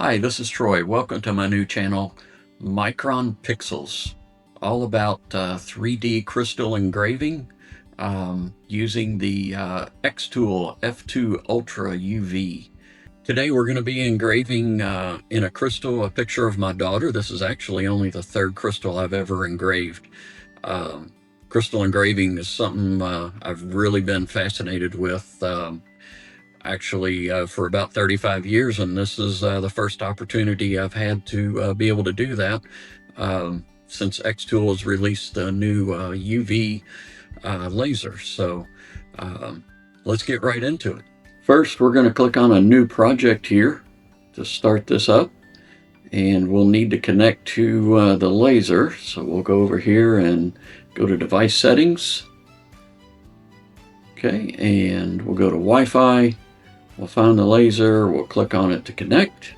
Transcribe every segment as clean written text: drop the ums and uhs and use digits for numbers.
Hi, this is Troy. Welcome to my new channel, Micron Pixels, all about 3D crystal engraving using the xTool F2 Ultra UV. Today we're going to be engraving in a crystal a picture of my daughter. This is actually only the third crystal I've ever engraved. Crystal engraving is something I've really been fascinated with. For about 35 years, and this is the first opportunity I've had to be able to do that since xTool has released a new UV laser. So let's get right into it. First, we're going to click on a new project here to start this up, and we'll need to connect to the laser. So we'll go over here and go to device settings. Okay, and we'll go to Wi-Fi. We'll find the laser, we'll click on it to connect.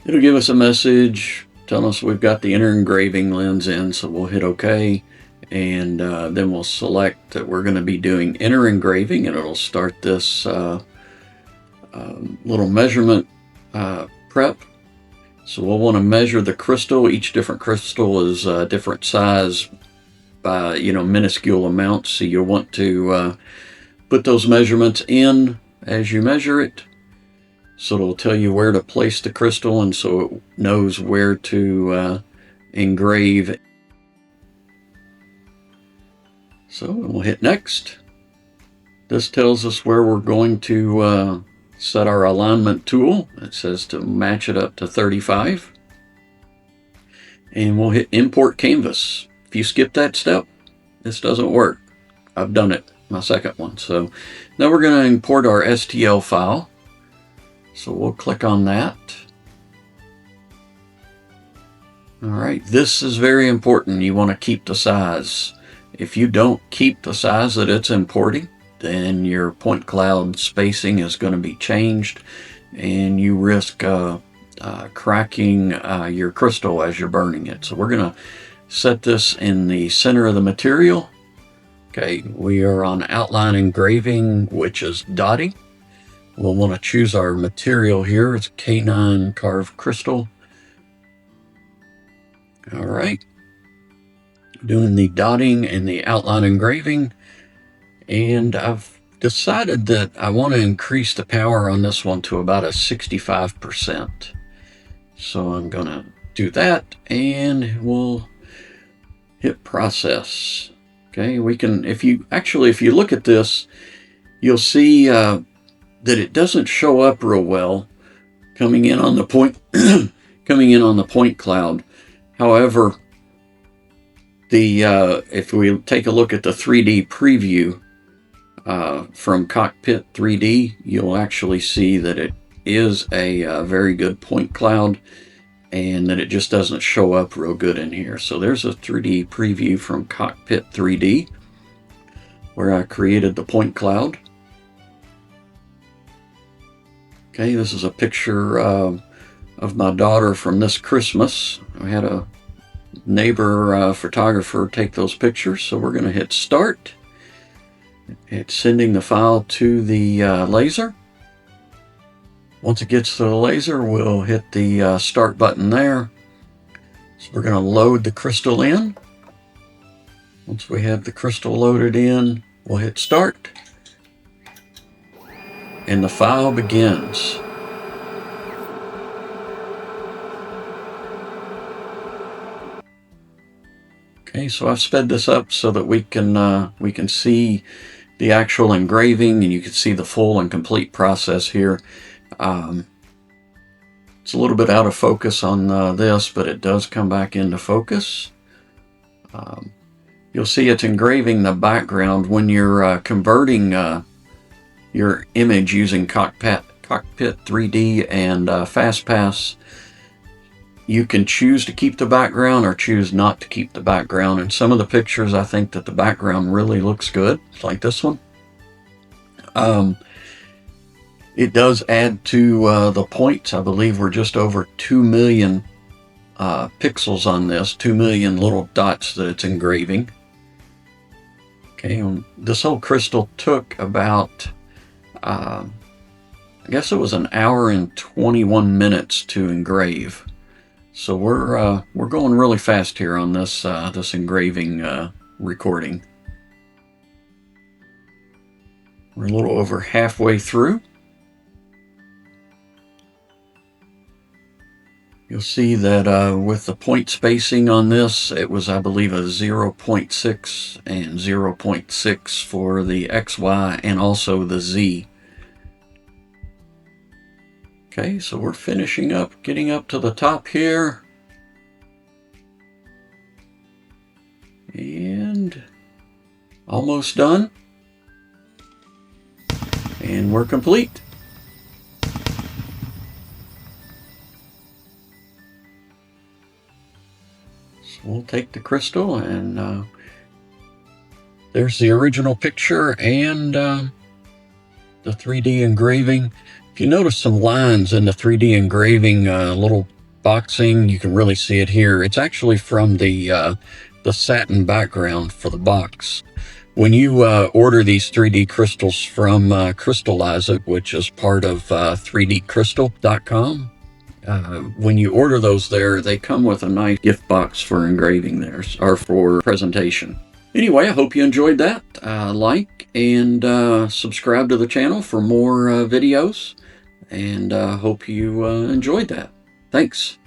It'll give us a message telling us we've got the inner engraving lens in, so we'll hit OK. And then we'll select that we're going to be doing inner engraving, and it'll start this little measurement prep. So we'll want to measure the crystal. Each different crystal is a different size by, minuscule amounts. So you'll want to put those measurements in as you measure it, so it'll tell you where to place the crystal, and so it knows where to engrave. So we'll hit next. This tells us where we're going to set our alignment tool. It says to match it up to 35, and we'll hit import canvas. If you skip that step, this doesn't work. I've done it, my second one. So now we're going to import our STL file. So we'll click on that. All right, this is very important. You want to keep the size. If you don't keep the size that it's importing, then your point cloud spacing is going to be changed, and you risk cracking your crystal as you're burning it. So we're going to set this in the center of the material. Okay, we are on outline engraving, which is dotting. We'll want to choose our material here. It's K9 carved crystal. All right, doing the dotting and the outline engraving, and I've decided that I want to increase the power on this one to about a 65%. So I'm going to do that, and we'll hit process. Okay, we can, if you look at this, you'll see that it doesn't show up real well coming in on the point cloud. However, if we take a look at the 3D preview from Cockpit 3D, you'll actually see that it is a very good point cloud, and that it just doesn't show up real good in here. So there's a 3D preview from Cockpit 3D where I created the point cloud. Okay, this is a picture of my daughter from this Christmas. I had a neighbor photographer take those pictures, so we're going to hit start. It's sending the file to the laser. Once it gets to the laser, we'll hit the start button there. So we're going to load the crystal in. Once we have the crystal loaded in, we'll hit start. And the file begins. Okay, so I've sped this up so that we can see the actual engraving, and you can see the full and complete process here. It's a little bit out of focus on this, but it does come back into focus. You'll see it's engraving the background. When you're converting your image using Cockpit 3D and FastPass, you can choose to keep the background or choose not to keep the background. In some of the pictures, I think that the background really looks good, like this one. It does add to the points. I believe we're just over 2 million pixels on this, 2 million little dots that it's engraving. Okay, this whole crystal took about I guess it was an hour and 21 minutes to engrave. So we're going really fast here on this this engraving recording. We're a little over halfway through. You'll see that with the point spacing on this, it was, I believe, a 0.6 and 0.6 for the X, Y, and also the Z. Okay, so we're finishing up, getting up to the top here. And almost done. And we're complete. We'll take the crystal, and there's the original picture and the 3D engraving. If you notice some lines in the 3D engraving, little boxing, you can really see it here. It's actually from the satin background for the box. When you order these 3D crystals from Crystallize It, which is part of 3dcrystal.com, when you order those there, they come with a nice gift box for engraving theirs, or for presentation. Anyway, I hope you enjoyed that. Like and subscribe to the channel for more videos, and hope you enjoyed that. Thanks.